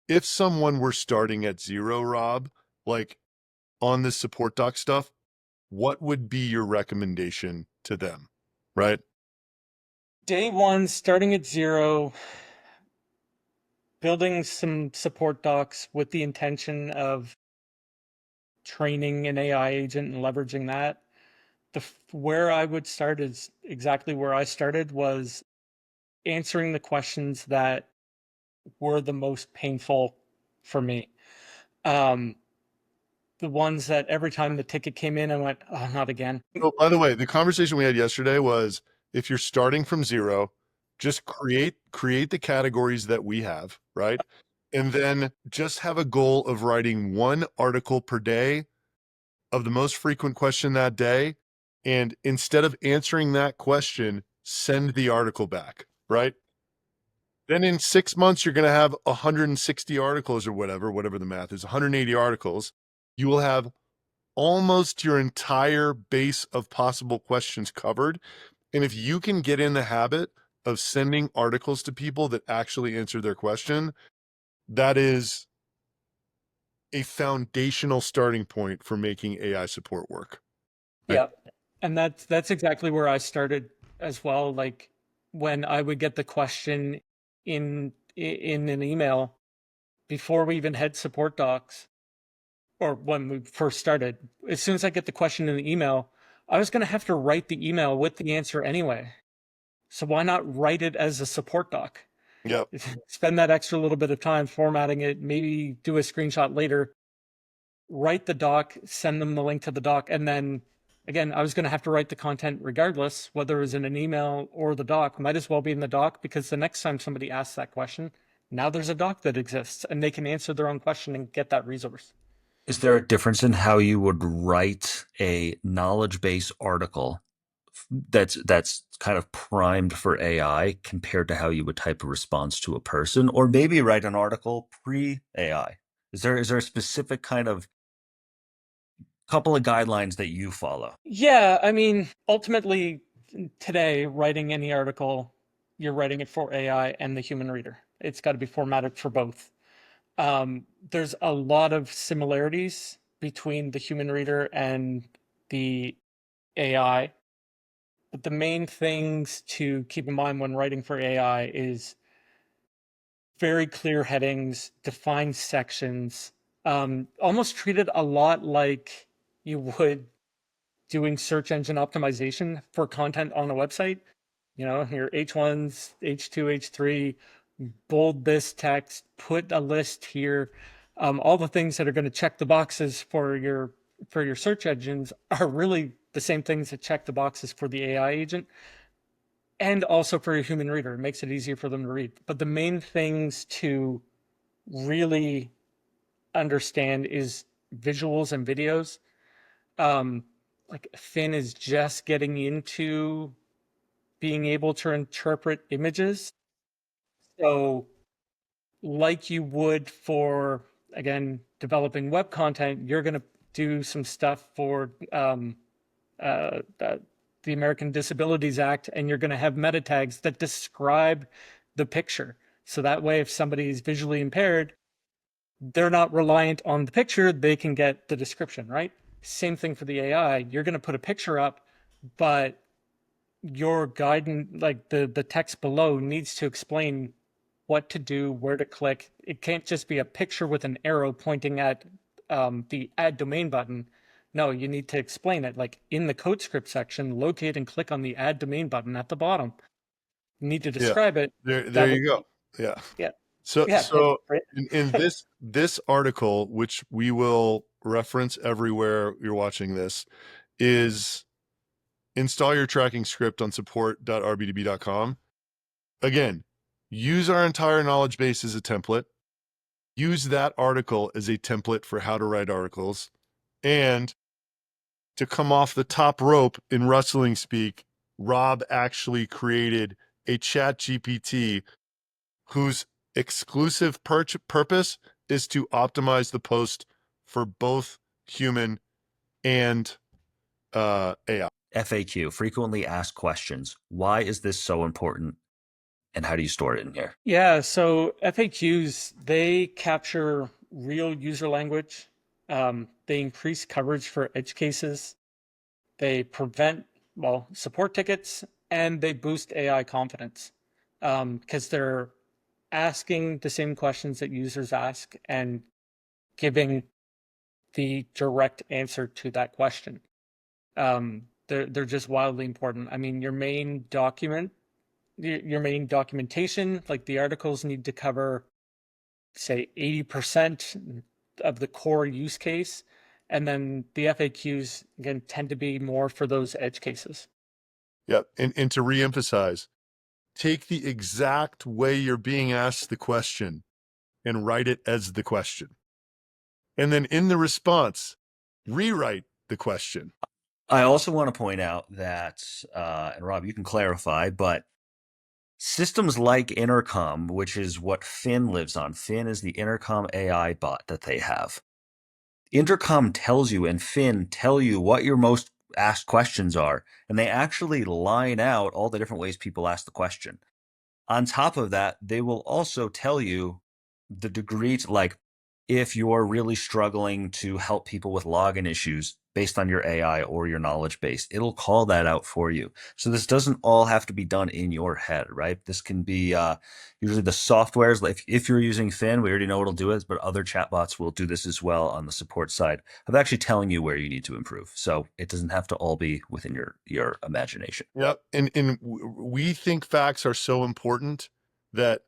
if someone were starting at zero, Rob, like on this support doc stuff, what would be your recommendation to them, right? Day one, starting at zero, building some support docs with the intention of training an AI agent and leveraging that. Where I would start is exactly where I started, was answering the questions that were the most painful for me. Um, the ones that every time the ticket came in, I went, oh, not again. Oh, by the way, the conversation we had yesterday was if you're starting from zero, just create the categories that we have, right? And then just have a goal of writing one article per day of the most frequent question that day. And instead of answering that question, send the article back, right? Then in 6 months, you're going to have 160 articles or whatever the math is, 180 articles. You will have almost your entire base of possible questions covered. And if you can get in the habit of sending articles to people that actually answer their question, that is a foundational starting point for making AI support work. Right? Yeah. And that's exactly where I started as well. Like when I would get the question in an email before we even had support docs, or when we first started, as soon as I get the question in the email, I was going to have to write the email with the answer anyway. So why not write it as a support doc? Yep. Spend that extra little bit of time formatting it, maybe do a screenshot later, write the doc, send them the link to the doc, and then again, I was going to have to write the content regardless, whether it was in an email or the doc. Might as well be in the doc, because the next time somebody asks that question, now there's a doc that exists and they can answer their own question and get that resource. Is there a difference in how you would write a knowledge base article that's kind of primed for AI compared to how you would type a response to a person, or maybe write an article pre-AI? Is there a specific kind of couple of guidelines that you follow? Yeah, I mean, ultimately, today, writing any article, you're writing it for AI and the human reader. It's got to be formatted for both. There's a lot of similarities between the human reader and the AI. But the main things to keep in mind when writing for AI is very clear headings, defined sections, almost treat it a lot like you would doing search engine optimization for content on a website. You know, your H1s, H2, H3, bold this text, put a list here. All the things that are going to check the boxes for your search engines are really the same things that check the boxes for the AI agent and also for your human reader. It makes it easier for them to read. But the main things to really understand is visuals and videos. Um, like Finn is just getting into being able to interpret images. So, like you would for, again, developing web content, you're going to do some stuff for the American Disabilities Act, and you're going to have meta tags that describe the picture. So that way, if somebody is visually impaired, they're not reliant on the picture, they can get the description, right? Same thing for the AI. You're going to put a picture up, but your guidance, like the text below, needs to explain what to do, where to click. It can't just be a picture with an arrow pointing at the add domain button. No, you need to explain it. Like in the code script section, locate and click on the add domain button at the bottom. You need to Yeah. describe it. There That you way, go. Yeah. yeah, So yeah, so right. in this article, which we will reference everywhere you're watching this, is install your tracking script on support.rbdb.com. Again, use our entire knowledge base as a template. Use that article as a template for how to write articles. And to come off the top rope in wrestling speak, Robb actually created a chat GPT whose exclusive purpose is to optimize the post for both human and AI. FAQ, frequently asked questions. Why is this so important? and how do you store it in here? Yeah, so FAQs, they capture real user language. They increase coverage for edge cases. They prevent, well, support tickets, and they boost AI confidence because they're asking the same questions that users ask and giving the direct answer to that question. They're just wildly important. I mean, your main documentation, like the articles need to cover, say, 80% of the core use case. And then the FAQs, again, tend to be more for those edge cases. Yep. And to reemphasize, take the exact way you're being asked the question and write it as the question. And then in the response, rewrite the question. I also want to point out that, and Rob, you can clarify, but systems like Intercom, which is what Finn lives on, Finn is the Intercom AI bot that they have. Intercom tells you and Finn tell you what your most asked questions are, and they actually line out all the different ways people ask the question. On top of that, they will also tell you the degree to, like, if you're really struggling to help people with login issues based on your AI or your knowledge base, it'll call that out for you. So this doesn't all have to be done in your head, right? This can be usually the softwares. Like if you're using Finn, we already know it'll do it, but other chatbots will do this as well on the support side of actually telling you where you need to improve. So it doesn't have to all be within your imagination. Yep. And we think facts are so important that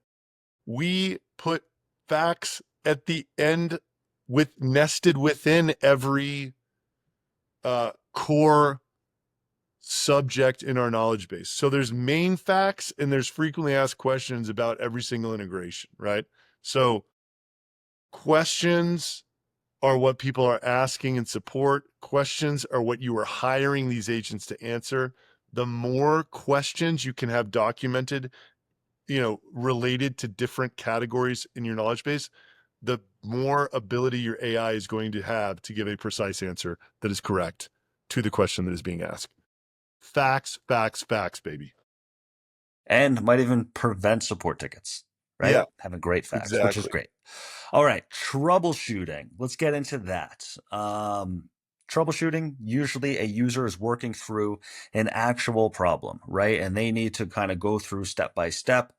we put facts at the end with nested within every core subject in our knowledge base. So there's main facts and there's frequently asked questions about every single integration, right? So questions are what people are asking in support. Questions are what you are hiring these agents to answer. The more questions you can have documented, related to different categories in your knowledge base, the more ability your AI is going to have to give a precise answer that is correct to the question that is being asked. Facts, facts, facts, baby. And might even prevent support tickets, right? Yeah, Having great facts, exactly. which is great. All right, troubleshooting. Let's get into that. Troubleshooting, usually a user is working through an actual problem, right? And they need to kind of go through step by step.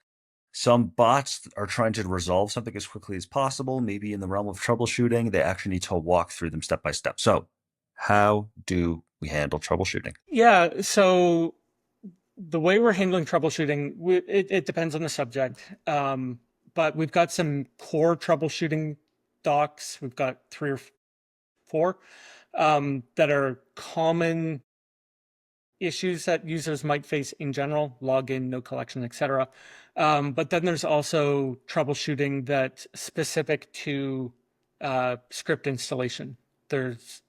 Some bots are trying to resolve something as quickly as possible. Maybe in the realm of troubleshooting, they actually need to walk through them step by step. So how do we handle troubleshooting? Yeah, so the way we're handling troubleshooting, it depends on the subject. But we've got some core troubleshooting docs. We've got 3 or 4 that are common issues that users might face in general: login, no collection, etc. But then there's also troubleshooting that's specific to script installation. There's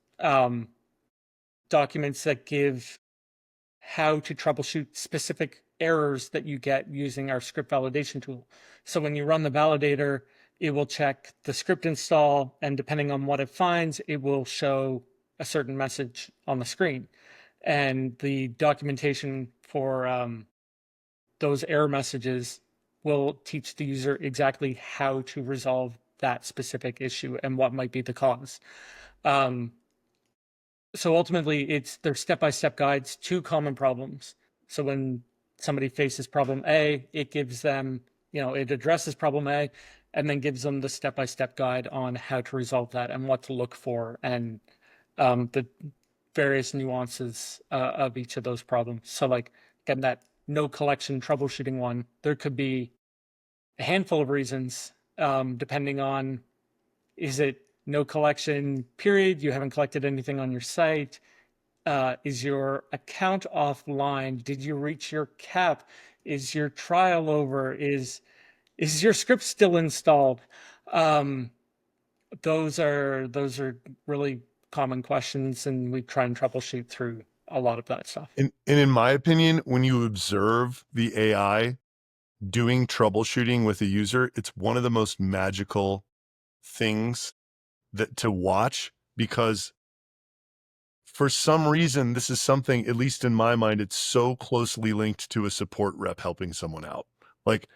documents that give how to troubleshoot specific errors that you get using our script validation tool. So when you run the validator, it will check the script install, and depending on what it finds, it will show a certain message on the screen. And the documentation for those error messages will teach the user exactly how to resolve that specific issue and what might be the cause. So ultimately, they're step-by-step guides to common problems. So when somebody faces problem A, it gives them, it addresses problem A and then gives them the step-by-step guide on how to resolve that and what to look for, and the various nuances of each of those problems. So like, again, that no collection troubleshooting one, there could be a handful of reasons, depending on, is it no collection, period? You haven't collected anything on your site. Is your account offline? Did you reach your cap? Is your trial over? Is your script still installed? Those are really common questions, and we try and troubleshoot through a lot of that stuff. And in my opinion, when you observe the AI doing troubleshooting with a user, it's one of the most magical things that to watch, because for some reason, this is something, at least in my mind, it's so closely linked to a support rep helping someone out, Like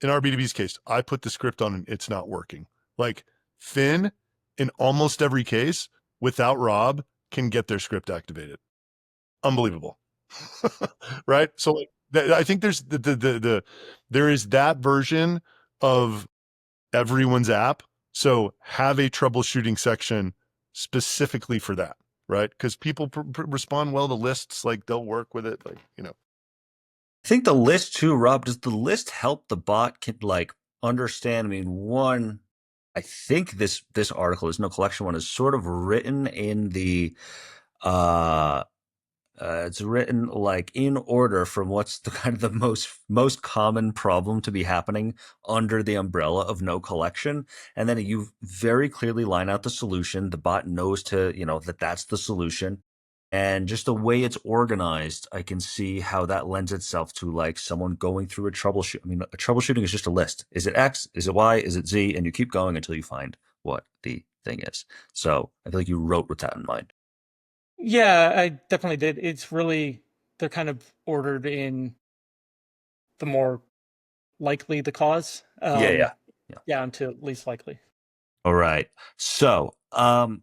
in our B2B's case, I put the script on and it's not working. Like Finn, in almost every case, without Robb, can get their script activated. Unbelievable. Right? So like I think there's there is that version of everyone's app. So have a troubleshooting section specifically for that, right? Because people respond well to lists, like they'll work with it, like, you know. I think the list too, Rob, does the list help the bot can like understand? I mean, one, I think this article is no collection one is sort of written in the uh it's written like in order from what's the kind of the most common problem to be happening under the umbrella of no collection, and then you very clearly line out the solution. The bot knows to that that's the solution, and just the way it's organized, I can see how that lends itself to like someone going through a troubleshoot. I mean, a troubleshooting is just a list. Is it X? Is it Y? Is it Z? And you keep going until you find what the thing is. So I feel like you wrote with that in mind. Yeah, I definitely did. It's really, they're kind of ordered in the more likely the cause. Yeah. Yeah, until least likely. All right. So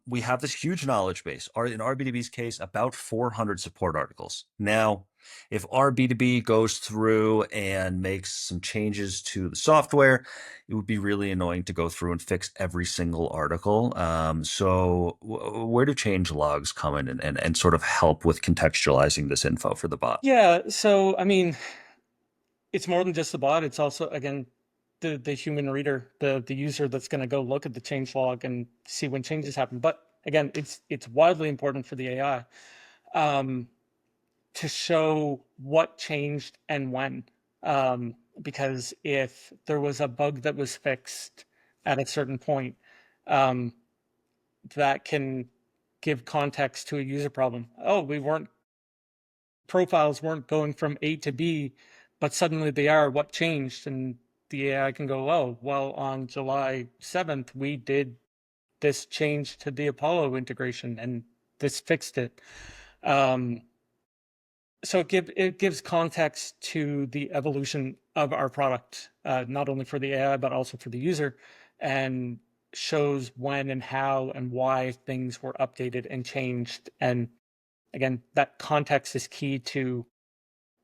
we have this huge knowledge base. In RB2B's case, about 400 support articles. Now, if RB2B goes through and makes some changes to the software, it would be really annoying to go through and fix every single article. So where do change logs come in and sort of help with contextualizing this info for the bot? Yeah, so I mean, it's more than just the bot. It's also, again, the human reader, the user that's going to go look at the change log and see when changes happen. But again, it's wildly important for the AI to show what changed and when. Because if there was a bug that was fixed at a certain point, that can give context to a user problem. Oh, profiles weren't going from A to B, but suddenly they are. What changed? And the AI can go, oh, well, on July 7th, we did this change to the Apollo integration and this fixed it. So it gives context to the evolution of our product, not only for the AI, but also for the user, and shows when and how and why things were updated and changed. And again, that context is key to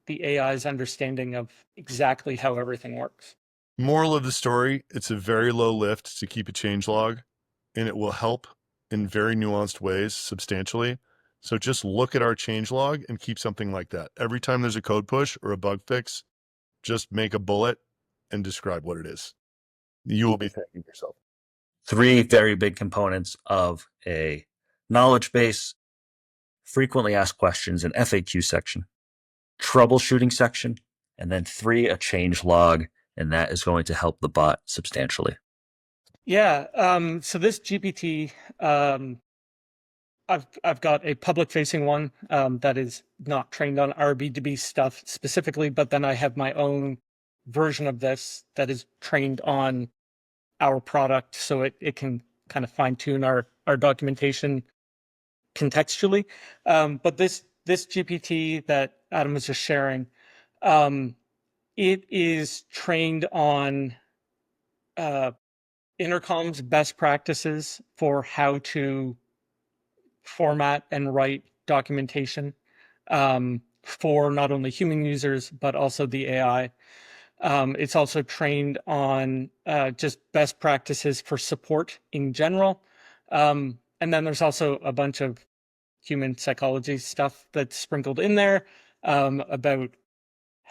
the AI's understanding of exactly how everything works. Moral of the story, it's a very low lift to keep a change log, and it will help in very nuanced ways substantially. So just look at our change log and keep something like that. Every time there's a code push or a bug fix, just make a bullet and describe what it is. You will be thanking yourself. 3 very big components of a knowledge base: frequently asked questions and FAQ section, troubleshooting section, and then 3, a change log, and that is going to help the bot substantially. Yeah. So this GPT, I've got a public facing one that is not trained on RB2B stuff specifically, but then I have my own version of this that is trained on our product, so it can kind of fine tune our documentation contextually. But this GPT that Adam was just sharing, it is trained on Intercom's best practices for how to format and write documentation for not only human users, but also the AI. It's also trained on just best practices for support in general. And then there's also a bunch of human psychology stuff that's sprinkled in there about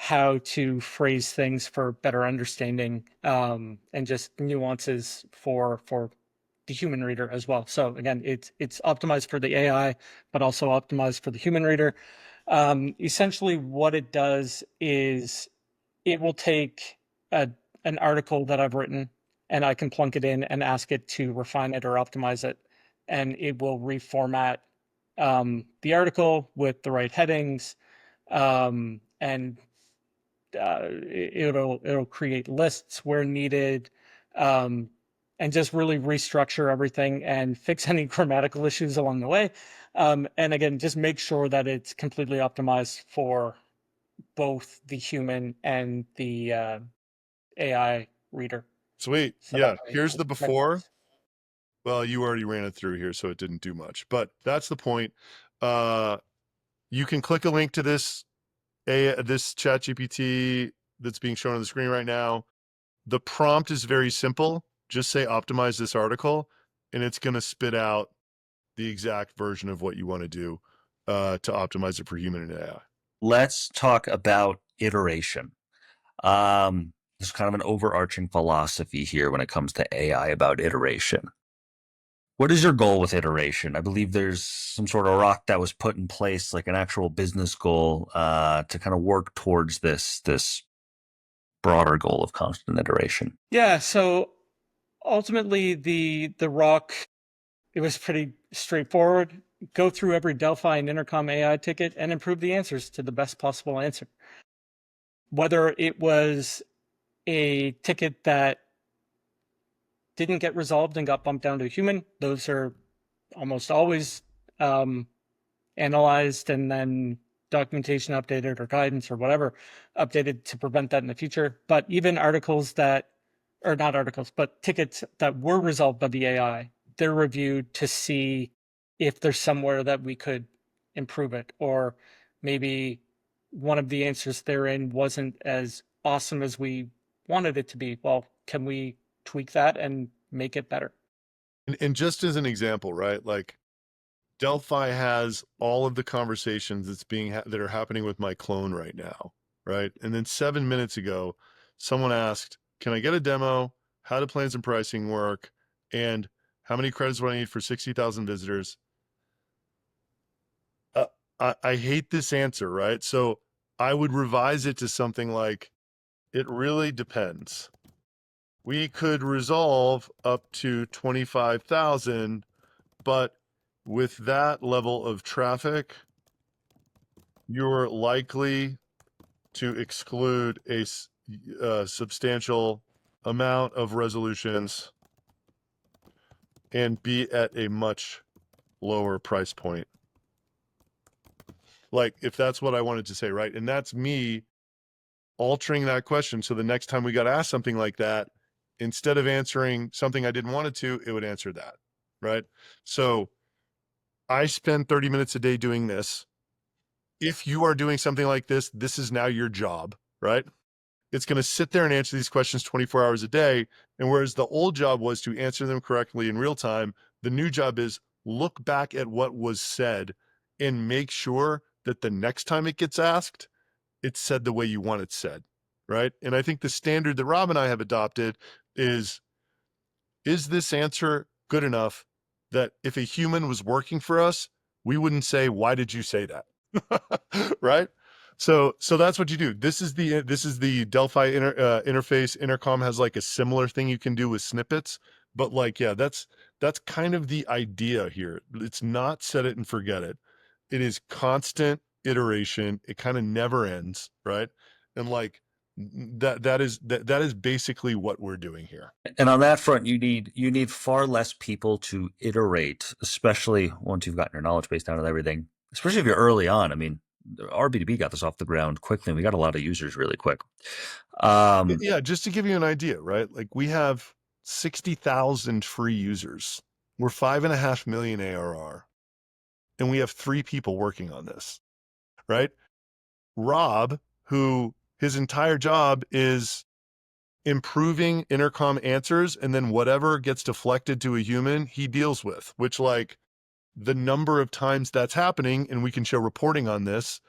how to phrase things for better understanding and just nuances for the human reader as well. So again, it's optimized for the AI, but also optimized for the human reader. Essentially, what it does is it will take an article that I've written and I can plunk it in and ask it to refine it or optimize it, and it will reformat the article with the right headings, and it'll create lists where needed, and just really restructure everything and fix any grammatical issues along the way. And again, just make sure that it's completely optimized for both the human and the AI reader. Sweet. So Yeah. that way Here's the it before. benchmarks. Well, you already ran it through here, so it didn't do much, but that's the point. You can click a link to this chat GPT that's being shown on the screen right now. The prompt is very simple. Just say optimize this article, and it's going to spit out the exact version of what you want to do to optimize it for human and AI. Let's talk about iteration. There's kind of an overarching philosophy here when it comes to AI about iteration. What is your goal with iteration? I believe there's some sort of rock that was put in place, like an actual business goal, to kind of work towards this broader goal of constant iteration. Yeah, so ultimately the rock, it was pretty straightforward. Go through every Delphi and Intercom AI ticket and improve the answers to the best possible answer. Whether it was a ticket that didn't get resolved and got bumped down to a human, those are almost always analyzed and then documentation updated or guidance or whatever updated to prevent that in the future. But even articles that, or not articles, but tickets that were resolved by the AI, they're reviewed to see if there's somewhere that we could improve it, or maybe one of the answers therein wasn't as awesome as we wanted it to be. Well, can we tweak that and make it better? And just as an example, right? Like Delphi has all of the conversations that are happening with my clone right now, right? And then 7 minutes ago, someone asked, "Can I get a demo? How do plans and pricing work? And how many credits do I need for 60,000 visitors?" I hate this answer, right? So I would revise it to something like, "It really depends. We could resolve up to 25,000, but with that level of traffic, you're likely to exclude a substantial amount of resolutions and be at a much lower price point." Like, if that's what I wanted to say, right? And that's me altering that question. So the next time we got asked something like that, instead of answering something I didn't want it to, it would answer that, right? So I spend 30 minutes a day doing this. If you are doing something like this, this is now your job, right? It's going to sit there and answer these questions 24 hours a day. And whereas the old job was to answer them correctly in real time, the new job is look back at what was said and make sure that the next time it gets asked, it's said the way you want it said, right? And I think the standard that Rob and I have adopted is this answer good enough that if a human was working for us, we wouldn't say, "Why did you say that?" Right? So that's what you do. This is the Delphi interface. Intercom has like a similar thing you can do with snippets, but like, yeah, that's kind of the idea here. It's not set it and forget it. It is constant iteration. It kind of never ends, right? And like that is basically what we're doing here. And on that front, you need far less people to iterate, especially once you've gotten your knowledge base down and everything. Especially if you're early on. I mean, our B2B got this off the ground quickly, and we got a lot of users really quick. Yeah, just to give you an idea, right? Like we have 60,000 free users. We're 5.5 million ARR, and we have 3 people working on this, right? Robb, who his entire job is improving intercom answers, and then whatever gets deflected to a human, he deals with, which like the number of times that's happening, and we can show reporting on this,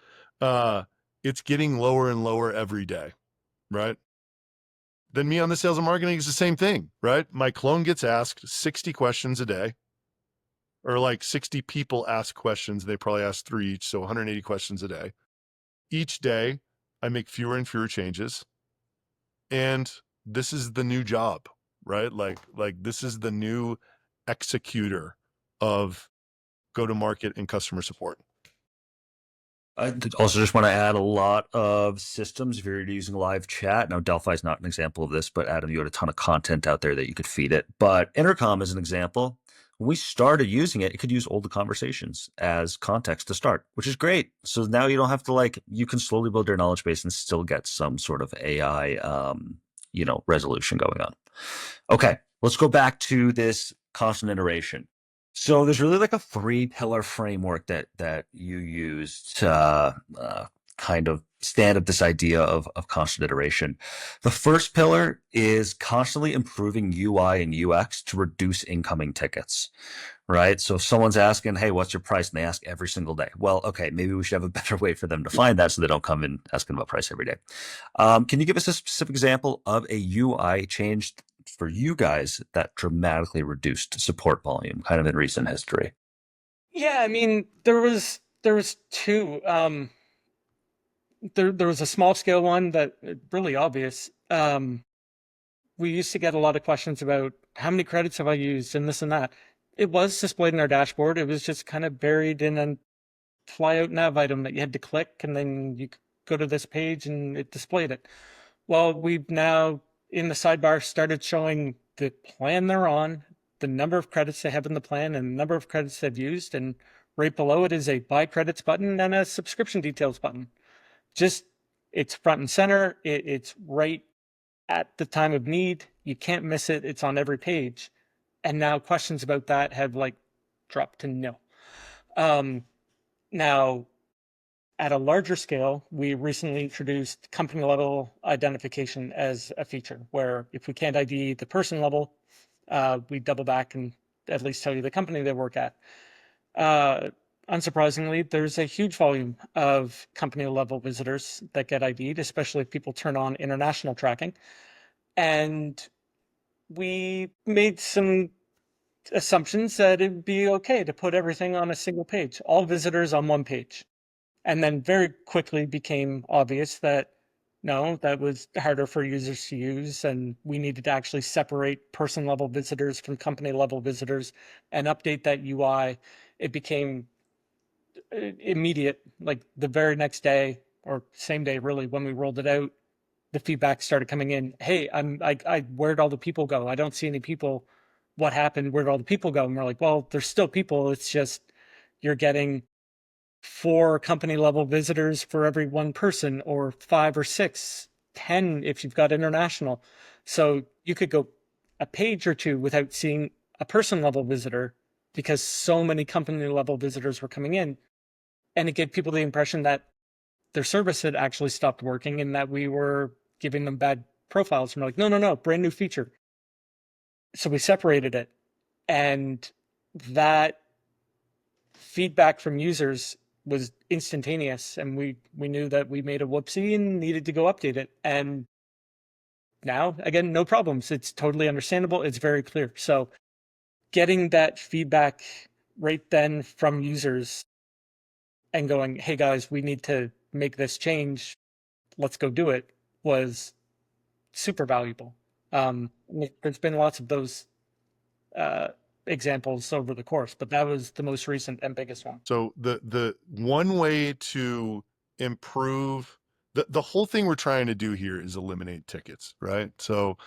it's getting lower and lower every day, right? Then me on the sales and marketing is the same thing, right? My clone gets asked 60 questions a day, or like 60 people ask questions. They probably ask 3 each, so 180 questions a day. Each day, I make fewer and fewer changes. And this is the new job, right? Like this is the new executor of go-to-market and customer support. I also just want to add a lot of systems if you're using live chat. Now, Delphi is not an example of this, but Adam, you had a ton of content out there that you could feed it. But Intercom is an example when we started using it, it could use older conversations as context to start, which is great. So now you don't have to you can slowly build your knowledge base and still get some sort of AI, resolution going on. Okay, let's go back to this constant iteration. So there's really a 3-pillar framework that you use to kind of stand up this idea of constant iteration. The first pillar is constantly improving UI and UX to reduce incoming tickets, right? So if someone's asking, hey, what's your price? And they ask every single day. Well, okay, maybe we should have a better way for them to find that so they don't come in asking about price every day. Can you give us a specific example of a UI change for you guys that dramatically reduced support volume kind of in recent history? Yeah, I mean, there was two. There was a small scale one that really obvious. We used to get a lot of questions about how many credits have I used and this and that. It was displayed in our dashboard. It was just kind of buried in a flyout nav item that you had to click, and then you could go to this page and it displayed it. Well, we've now in the sidebar started showing the plan they're on, the number of credits they have in the plan, and the number of credits they've used. And right below it is a buy credits button and a subscription details button. Just it's front and center. It's right at the time of need. You can't miss it. It's on every page. And now questions about that have dropped to no. Now, at a larger scale, we recently introduced company level identification as a feature where if we can't ID the person level, we double back and at least tell you the company they work at. Unsurprisingly, there's a huge volume of company level visitors that get ID'd, especially if people turn on international tracking. And we made some assumptions that it'd be okay to put everything on a single page, all visitors on one page. And then very quickly became obvious that no, that was harder for users to use, and we needed to actually separate person level visitors from company level visitors and update that UI. It became immediate, like the very next day or same day, really, when we rolled it out. The feedback started coming in. Hey, where'd all the people go? I don't see any people. What happened? Where'd all the people go? And we're like, well, there's still people. It's just you're getting 4 company level visitors for every one person, or 5 or 6, 10 if you've got international. So you could go a page or two without seeing a person level visitor because so many company level visitors were coming in. And it gave people the impression that their service had actually stopped working and that we were giving them bad profiles. And we're like, no, brand new feature. So we separated it. And that feedback from users was instantaneous. And we knew that we made a whoopsie and needed to go update it. And now, again, no problems. It's totally understandable. It's very clear. So getting that feedback right then from users and going, hey guys, we need to make this change, let's go do it, was super valuable. There's been lots of those examples over the course, but that was the most recent and biggest one. So the one way to improve the whole thing we're trying to do here is eliminate tickets, right? So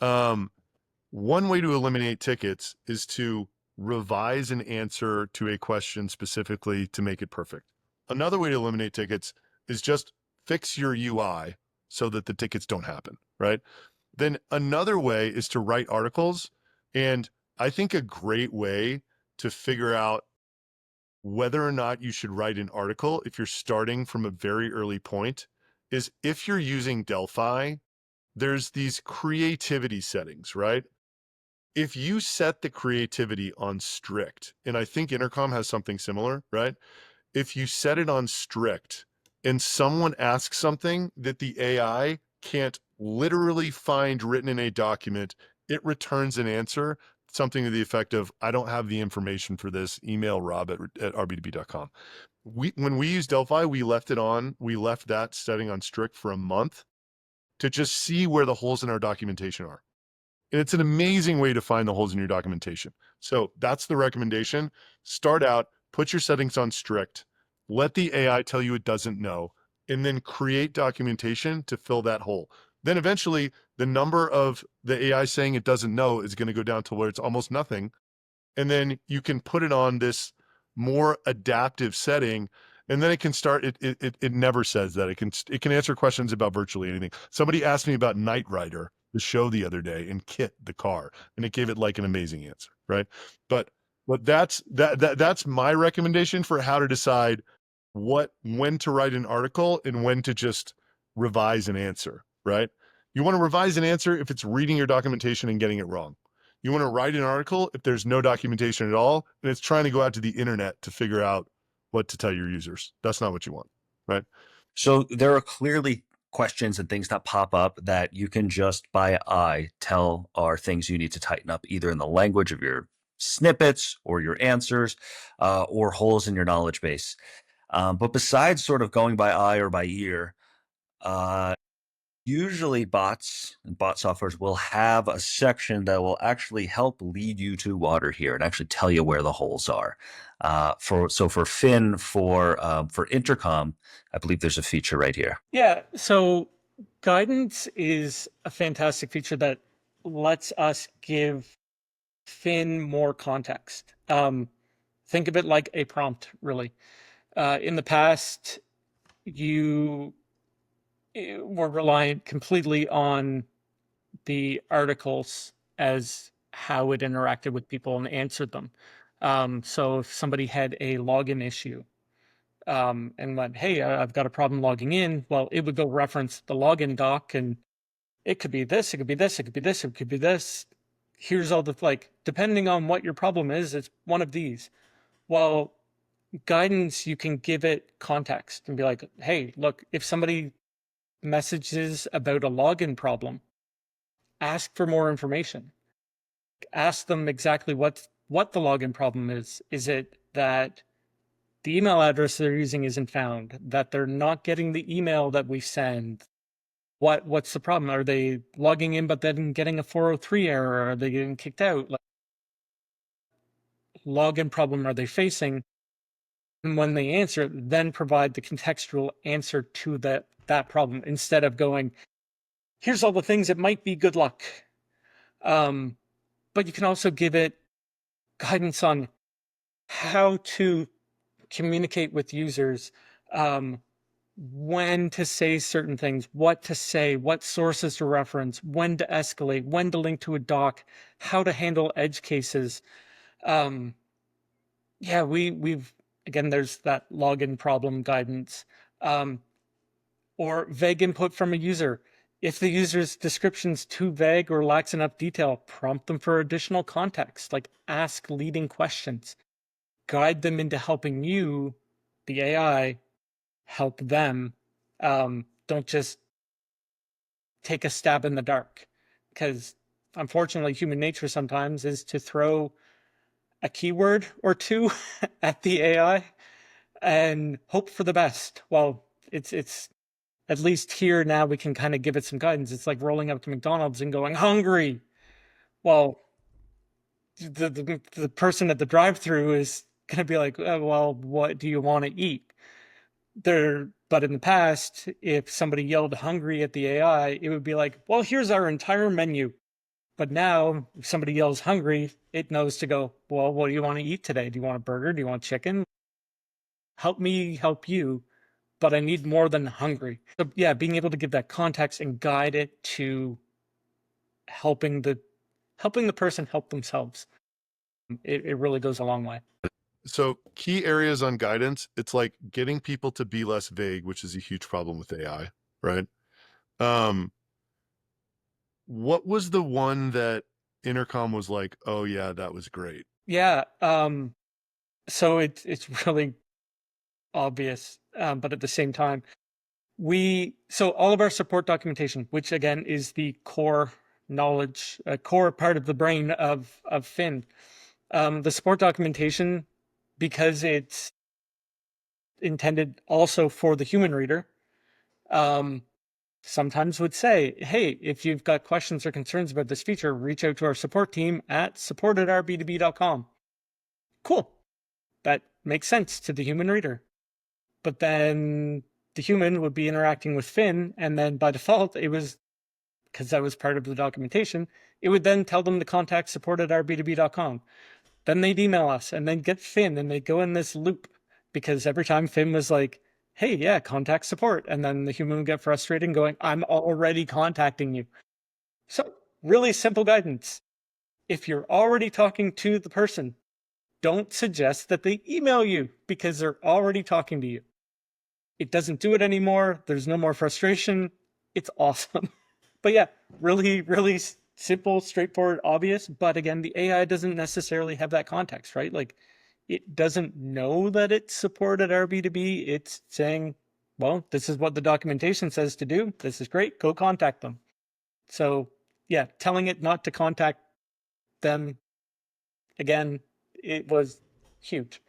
one way to eliminate tickets is to revise an answer to a question specifically to make it perfect. Another way to eliminate tickets is just fix your UI so that the tickets don't happen, right? Then another way is to write articles. And I think a great way to figure out whether or not you should write an article if you're starting from a very early point is if you're using Delphi, there's these creativity settings, right? If you set the creativity on strict, and I think Intercom has something similar, right? If you set it on strict and someone asks something that the AI can't literally find written in a document, it returns an answer, something to the effect of, I don't have the information for this, email Robb at rb2b.com. When we use Delphi, we left that setting on strict for a month to just see where the holes in our documentation are. And it's an amazing way to find the holes in your documentation. So that's the recommendation. Start out, put your settings on strict, let the AI tell you it doesn't know, and then create documentation to fill that hole. Then eventually the number of the AI saying it doesn't know is going to go down to where it's almost nothing. and then you can put it on this more adaptive setting, and then it can start. It never says that it can answer questions about virtually anything. Somebody asked me about Knight Rider, the show, the other day, and Kit the car, and it gave it like an amazing answer, right? But that's my recommendation for how to decide when to write an article and when to just revise an answer, right? You want to revise an answer if it's reading your documentation and getting it wrong. You want to write an article if there's no documentation at all and it's trying to go out to the internet to figure out what to tell your users. That's not what you want, right? So there are clearly questions and things that pop up that you can just by eye tell are things you need to tighten up, either in the language of your snippets or your answers, or holes in your knowledge base. But besides sort of going by eye or by ear, usually bots and bot softwares will have a section that will actually help lead you to water here and actually tell you where the holes are. For Finn, for Intercom, I believe there's a feature right here. Yeah. So guidance is a fantastic feature that lets us give Finn more context. Think of it like a prompt, really. In the past, you were reliant completely on the articles as how it interacted with people and answered them. So if somebody had a login issue and went, hey, I've got a problem logging in, well, it would go reference the login doc, and it could be this, it could be this, it could be this, it could be this. Here's all the, like, depending on what your problem is, it's one of these. Well, guidance, you can give it context and be like, hey, look, if somebody messages about a login problem, ask for more information. Ask them exactly what the login problem is. Is it that the email address they're using isn't found, that they're not getting the email that we send? What's the problem? Are they logging in but then getting a 403 error? Are they getting kicked out? Like, login problem are they facing? And when they answer, then provide the contextual answer to that problem, instead of going, here's all the things, it might be, good luck. But you can also give it guidance on how to communicate with users, when to say certain things, what to say, what sources to reference, when to escalate, when to link to a doc, how to handle edge cases. Yeah, we've again, there's that login problem guidance, or vague input from a user. If the user's description's too vague or lacks enough detail, prompt them for additional context, like ask leading questions. Guide them into helping you, the AI, help them. Don't just take a stab in the dark, because unfortunately human nature sometimes is to throw a keyword or two at the AI and hope for the best. Well, it's at least here now we can kind of give it some guidance. It's like rolling up to McDonald's and going, hungry. Well, the person at the drive-through is going to be like, oh, well, what do you want to eat? But in the past, if somebody yelled hungry at the AI, it would be like, well, here's our entire menu. But now, if somebody yells hungry, it knows to go, well, what do you want to eat today? Do you want a burger? Do you want chicken? Help me help you, but I need more than hungry. So yeah, being able to give that context and guide it to helping the person help themselves, it really goes a long way. So key areas on guidance, it's like getting people to be less vague, which is a huge problem with AI, right? What was the one that Intercom was like, oh yeah, that was great? Yeah. So it's really obvious, but at the same time, so all of our support documentation, which again is the core knowledge, core part of the brain of Finn, the support documentation, because it's intended also for the human reader, sometimes would say, hey, if you've got questions or concerns about this feature, reach out to our support team at support@rb2b.com. Cool. That makes sense to the human reader. But then the human would be interacting with Finn, and then by default, it was, because that was part of the documentation, it would then tell them to contact support@rb2b.com. Then they'd email us and then get Finn, and they'd go in this loop because every time Finn was like, hey, yeah, contact support. And then the human would get frustrated and going, I'm already contacting you. So really simple guidance. If you're already talking to the person, don't suggest that they email you because they're already talking to you. It doesn't do it anymore. There's no more frustration. It's awesome. But yeah, really, really simple, straightforward, obvious. But again, the AI doesn't necessarily have that context, right? Like it doesn't know that it's supported RB2B. It's saying, well, this is what the documentation says to do. This is great. Go contact them. So yeah, telling it not to contact them, again, it was huge.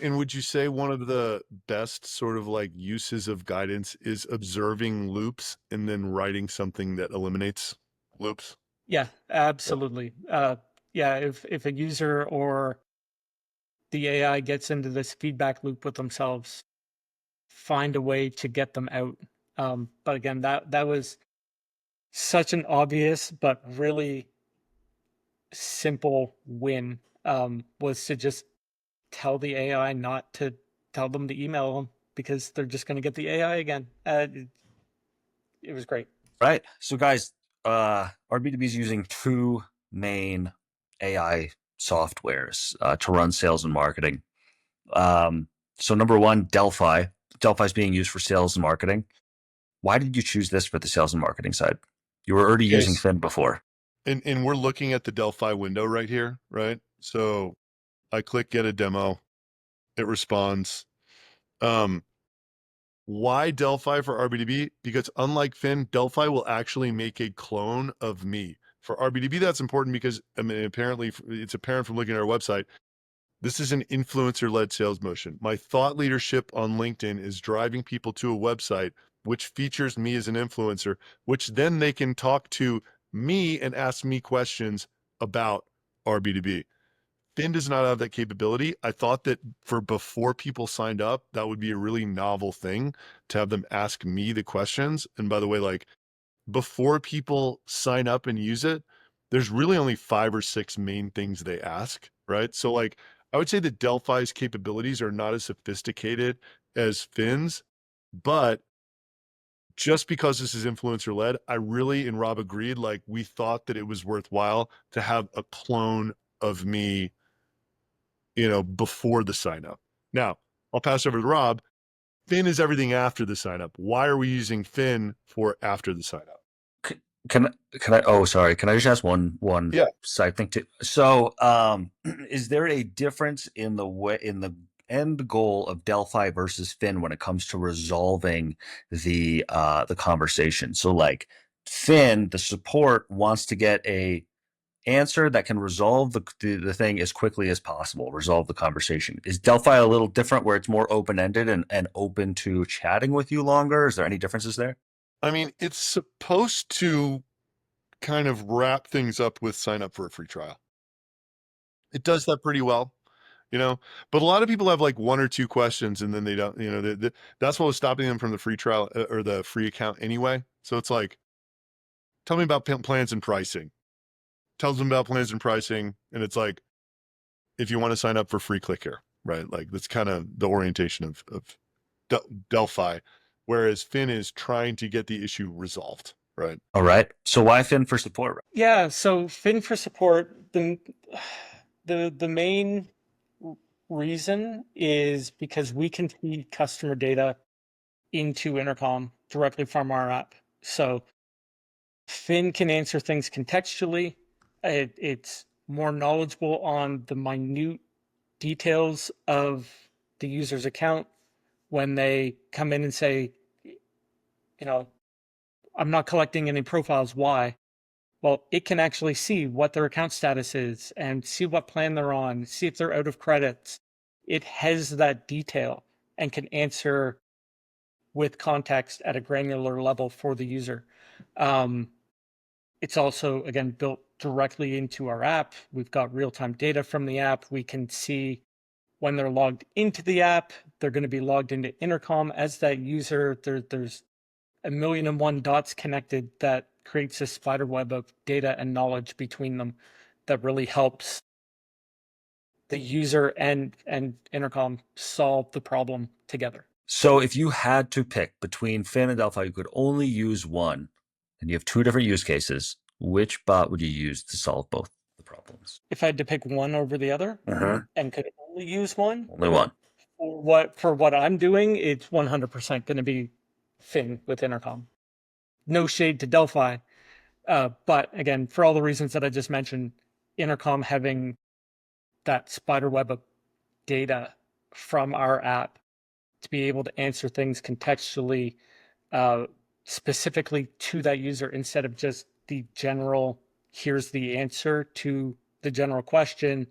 And would you say one of the best sort of like uses of guidance is observing loops and then writing something that eliminates loops? Yeah, absolutely. Yeah, if a user or the AI gets into this feedback loop with themselves, find a way to get them out. But again, that was such an obvious but really simple win. Was to just tell the AI not to tell them to email them because they're just going to get the AI again. It was great. Right. So, guys, RB2B is using two main AI softwares to run sales and marketing. So, number one, Delphi. Delphi is being used for sales and marketing. Why did you choose this for the sales and marketing side? You were already using Yes. Fin before. And we're looking at the Delphi window right here, right? So I click get a demo, it responds. Why Delphi for RBDB? Because unlike Fin, Delphi will actually make a clone of me. For RBDB, that's important because, I mean, apparently it's apparent from looking at our website, this is an influencer-led sales motion. My thought leadership on LinkedIn is driving people to a website which features me as an influencer, which then they can talk to me and ask me questions about RB2B. Fin does not have that capability. I thought that for before people signed up, that would be a really novel thing to have them ask me the questions. And by the way, like before people sign up and use it, there's really only 5 or 6 main things they ask, right? So like I would say that Delphi's capabilities are not as sophisticated as Fin's, but just because this is influencer led, I really, and Robb agreed, like we thought that it was worthwhile to have a clone of me, before the sign up. Now, I'll pass over to Robb. Fin is everything after the sign up. Why are we using Fin for after the sign up? Can I? Oh, sorry. Can I just ask one Yeah. side thing too? So, is there a difference in the end goal of Delphi versus Fin when it comes to resolving the conversation? So, like Fin, the support wants to get a answer that can resolve the thing as quickly as possible, resolve the conversation. Is Delphi a little different where it's more open ended and open to chatting with you longer? Is there any differences there? I mean, it's supposed to kind of wrap things up with sign up for a free trial. It does that pretty well, but a lot of people have like 1 or 2 questions and then they don't, that's what was stopping them from the free trial or the free account anyway. So it's like, tell me about plans and pricing. Tells them about plans and pricing. And it's like, if you want to sign up for free, click here, right? Like that's kind of the orientation of Delphi, whereas Fin is trying to get the issue resolved, right? All right. So why Fin for support? Yeah, so Fin for support, the main reason is because we can feed customer data into Intercom directly from our app. So Fin can answer things contextually. It's more knowledgeable on the minute details of the user's account when they come in and say, I'm not collecting any profiles. Why? Well, it can actually see what their account status is and see what plan they're on, see if they're out of credits. It has that detail and can answer with context at a granular level for the user. It's also, again, built directly into our app. We've got real-time data from the app. We can see when they're logged into the app, they're going to be logged into Intercom as that user. There's 1,000,001 dots connected that creates a spider web of data and knowledge between them that really helps the user and intercom solve the problem together. So if you had to pick between Fin and Delphi, you could only use one, and you have two different use cases, which bot would you use to solve both the problems? If I had to pick one over the other and could only use one, Only one. for what I'm doing, it's 100% going to be Fin with intercom. No shade to Delphi, but again, for all the reasons that I just mentioned, intercom having that spider web of data from our app to be able to answer things contextually, specifically to that user instead of just the general, here's the answer to the general question.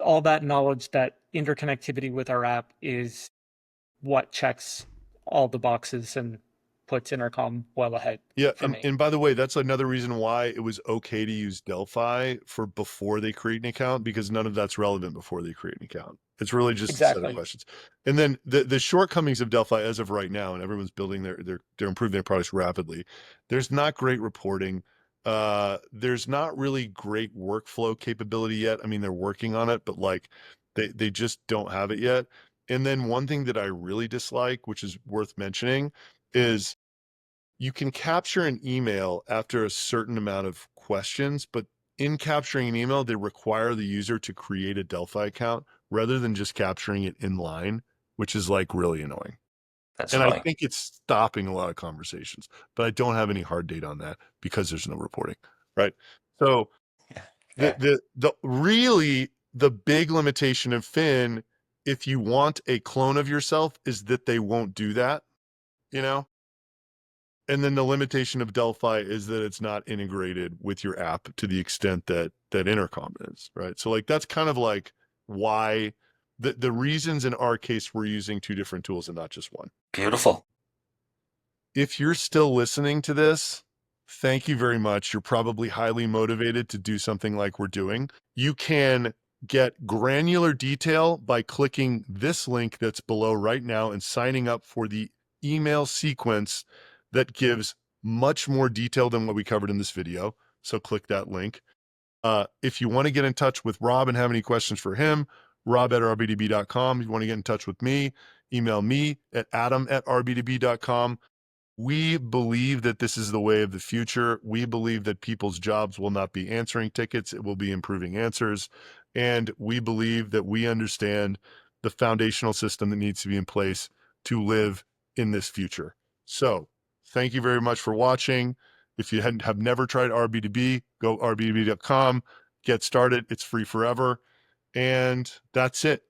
All that knowledge, that interconnectivity with our app is what checks all the boxes and puts intercom well ahead. Yeah, for me. and by the way, that's another reason why it was okay to use Delphi for before they create an account, because none of that's relevant before they create an account. It's really just a set of Exactly. questions. And then the shortcomings of Delphi as of right now, and everyone's building they're improving their products rapidly. There's not great reporting. There's not really great workflow capability yet. I mean, they're working on it, but like they just don't have it yet. And then one thing that I really dislike, which is worth mentioning, is you can capture an email after a certain amount of questions, but in capturing an email, they require the user to create a Delphi account rather than just capturing it in line, which is like really annoying. That's And I annoying. think it's stopping a lot of conversations, but I don't have any hard data on that because there's no reporting, right? So the really the big limitation of Fin, if you want a clone of yourself, is that they won't do that, you know? And then the limitation of Delphi is that it's not integrated with your app to the extent that intercom is, right? So like that's kind of like why the reasons in our case we're using two different tools and not just one. Beautiful. If you're still listening to this, thank you very much. You're probably highly motivated to do something like we're doing. You can get granular detail by clicking this link that's below right now and signing up for the email sequence that gives much more detail than what we covered in this video. So click that link. If you want to get in touch with Robb and have any questions for him, robb@rbdb.com. If you want to get in touch with me, email me at adam@rbdb.com. We believe that this is the way of the future. We believe that people's jobs will not be answering tickets. It will be improving answers. And we believe that we understand the foundational system that needs to be in place to live in this future. So thank you very much for watching. If you have never tried RB2B, go rbdb.com, get started. It's free forever. And that's it.